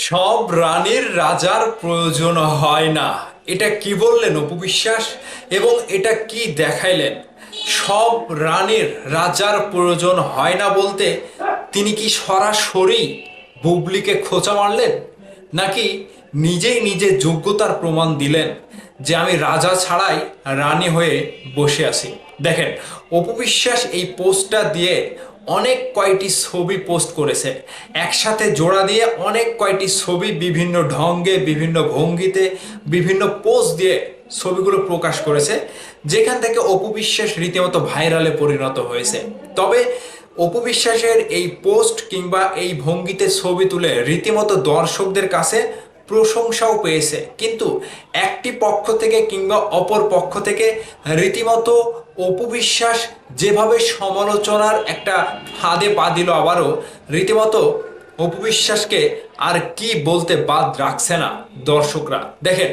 সব রানীর রাজার প্রয়োজন হয় না, এটা কি বললেন অপু বিশ্বাস? এবং এটা কি দেখাইলেন? সব রানীর রাজার প্রয়োজন হয় না বলতে তিনি কি সরাসরি বুবলিকে খোঁচা মারলেন, নাকি নিজেই নিজের যোগ্যতার প্রমাণ দিলেন যে আমি রাজা ছাড়াই রানী হয়ে বসে আছি? দেখেন, অপু বিশ্বাস এই পোস্টটা দিয়ে অনেক কয়টি ছবি পোস্ট করেছে, একসাথে জোড়া দিয়ে অনেক কয়টি ছবি বিভিন্ন ঢঙ্গে, বিভিন্ন ভঙ্গিতে, বিভিন্ন পোস্ট দিয়ে ছবিগুলো প্রকাশ করেছে, যেখান থেকে অপু বিশ্বাস রীতিমতো ভাইরালে পরিণত হয়েছে। তবে অপু বিশ্বাসের এই পোস্ট কিংবা এই ভঙ্গিতে ছবি তুলে রীতিমতো দর্শকদের কাছে প্রশংসাও পেয়েছে, কিন্তু একটি পক্ষ থেকে কিংবা অপর পক্ষ থেকে রীতিমতো অপু বিশ্বাস যেভাবে সমালোচনার একটা ফাঁদে পা দিল, আবারও রীতিমতো অপু বিশ্বাসকে আর কি বলতে বাদ রাখছে না দর্শকরা। দেখেন,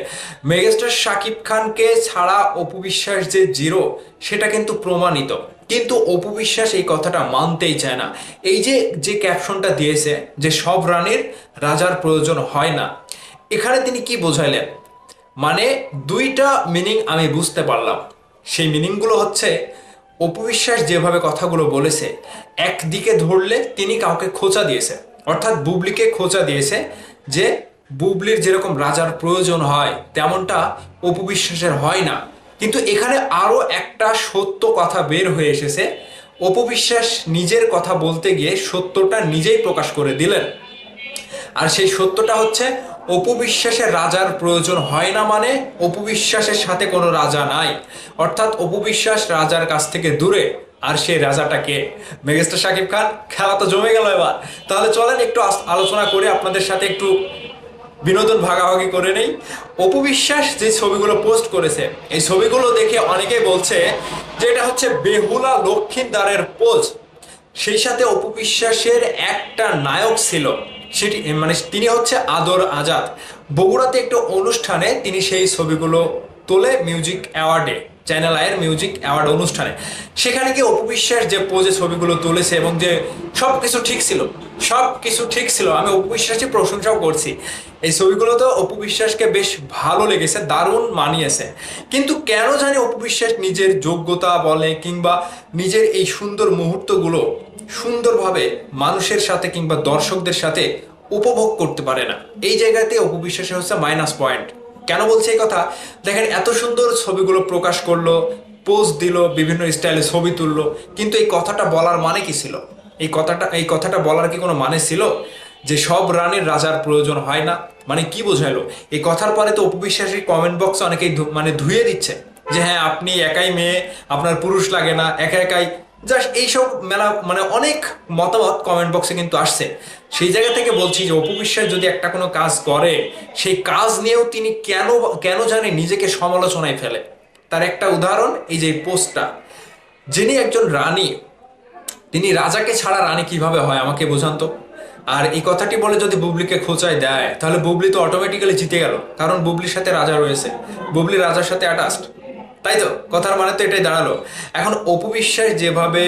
মেগাস্টার শাকিব খানকে ছাড়া অপু বিশ্বাস যে জিরো, সেটা কিন্তু প্রমাণিত, কিন্তু অপু বিশ্বাস এই কথাটা মানতেই চায় না। এই যে যে ক্যাপশনটা দিয়েছে যে সব রানীর রাজার প্রয়োজন হয় না, এখানে তিনি কি বোঝাইলেন? মানে দুইটা মিনিং আমি বুঝতে পারলাম। সেই মিনিংগুলো হচ্ছে, অপু বিশ্বাস যেভাবে কথাগুলো বলেছে, একদিকে ধরলে তিনি কাউকে খোঁচা দিয়েছে, অর্থাৎ বুবলিকে খোঁচা দিয়েছে যে বুবলির যেরকম রাজার প্রয়োজন হয় তেমনটা অপু বিশ্বাসের হয় না। কিন্তু এখানে আরো একটা সত্য কথা বের হয়ে এসেছে। অপু বিশ্বাস নিজের কথা বলতে গিয়ে সত্যটা নিজেই প্রকাশ করে দিলেন। আর সেই সত্যটা হচ্ছে, অপু বিশ্বাসের রাজার প্রয়োজন হয় না, মানে অপু বিশ্বাসের সাথে কোনো রাজা নাই, অর্থাৎ অপু বিশ্বাস রাজার কাছ থেকে দূরে। আর সেই রাজাটা কে? মেগাস্টার শাকিব খান। খেলা তো জমে গেল এবার। তাহলে চলেন একটু আলোচনা করে আপনাদের সাথে একটু বিনোদন ভাগাভাগি করে নেই। অপু বিশ্বাস যে ছবিগুলো পোস্ট করেছে, এই ছবিগুলো দেখে অনেকেই বলছে যে এটা হচ্ছে বেহুলা লক্ষিন্দারের পোজ। সেই সাথে অপু বিশ্বাসের একটা নায়ক ছিল, সেটি মানে তিনি হচ্ছে আদর আজাদ। বগুড়াতে একটা অনুষ্ঠানে তিনি সেই ছবিগুলো তোলে, মিউজিক অ্যাওয়ার্ডে, চ্যানেল আইয়ের মিউজিক অ্যাওয়ার্ড অনুষ্ঠানে। সেখানে গিয়ে অপু বিশ্বাস যে পোজে ছবিগুলো তুলেছে এবং যে সব কিছু ঠিক ছিল, সব কিছু ঠিক ছিল, আমি অপু বিশ্বাসের প্রশংসাও করছি। এই ছবিগুলো তো অপু বিশ্বাসকে বেশ ভালো লেগেছে, দারুণ মানিয়েছে। কিন্তু কেন জানি অপু বিশ্বাস নিজের যোগ্যতা বলে কিংবা নিজের এই সুন্দর মুহূর্তগুলো সুন্দরভাবে মানুষের সাথে কিংবা দর্শকদের সাথে উপভোগ করতে পারে না। এই জায়গাতে অপু বিশ্বাসের হচ্ছে মাইনাস পয়েন্ট। কেন বলছে এই কথা? দেখেন, এত সুন্দর ছবিগুলো প্রকাশ করলো, পোস্ট দিল, বিভিন্ন স্টাইলে ছবি তুললো, কিন্তু এই কথাটা বলার মানে কি ছিল? এই কথাটা বলার কি কোনো মানে ছিল যে সব রানীর রাজার প্রয়োজন হয় না? মানে কি বোঝাইলো এই কথার পরে? তো অপু বিশ্বাসের কমেন্ট বক্সে অনেকেই মানে ধুয়ে দিচ্ছে যে হ্যাঁ, আপনি একাই মেয়ে, আপনার পুরুষ লাগে না, একা একাই জাস্ট এইসব মেলা, মানে অনেক মতামত কমেন্ট বক্সে কিন্তু আসছে। সেই জায়গা থেকে বলছি যে অপু বিশ্বাস যদি একটা কোনো কাজ করে, সেই কাজ নিয়েও তিনি কেন কেন জানি নিজেকে সমালোচনায় ফেলে। তার একটা উদাহরণ এই যে পোস্টটা। যিনি একজন রানী, তিনি রাজাকে ছাড়া রানী কিভাবে হয় আমাকে বোঝান তো। আর এই কথাটি বলে যদি বুবলিকে খোঁচায় দেয়, তাহলে বুবলি তো অটোমেটিক্যালি জিতে গেল, কারণ বুবলির সাথে রাজা রয়েছে, বুবলি রাজার সাথে অ্যাটাচড। তাই তো কথার মানে তো এটাই দাঁড়ালো। এখন অপু বিশ্বাস যেভাবে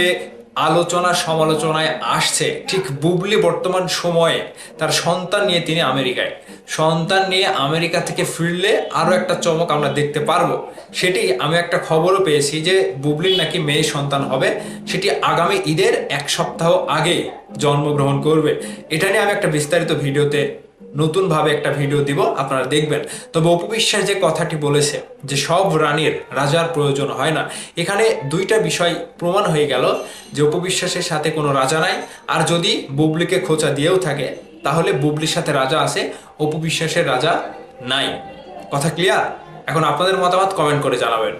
আলোচনা সমালোচনায় আসছে, ঠিক বুবলি বর্তমান সময়ে তার সন্তান নিয়ে তিনি আমেরিকায়, সন্তান নিয়ে আমেরিকা থেকে ফিরলে আরো একটা চমক আমরা দেখতে পারবো। সেটি আমি একটা খবরও পেয়েছি যে বুবলির নাকি মেয়ে সন্তান হবে, সেটি আগামী ঈদের এক সপ্তাহ আগে জন্মগ্রহণ করবে। এটা নিয়ে আমি একটা বিস্তারিত ভিডিওতে নতুনভাবে একটা ভিডিও দিব, আপনারা দেখবেন। তবে অপু বিশ্বাস যে কথাটি বলেছে যে সব রানীর রাজার প্রয়োজন হয় না, এখানে দুইটা বিষয় প্রমাণ হয়ে গেল যে অপু বিশ্বাসের সাথে কোনো রাজা নাই। আর যদি বুবলিকে খোঁচা দিয়েও থাকে, তাহলে বুবলির সাথে রাজা আছে, অপু বিশ্বাসের রাজা নাই। কথা ক্লিয়ার? এখন আপনাদের মতামত কমেন্ট করে জানাবেন।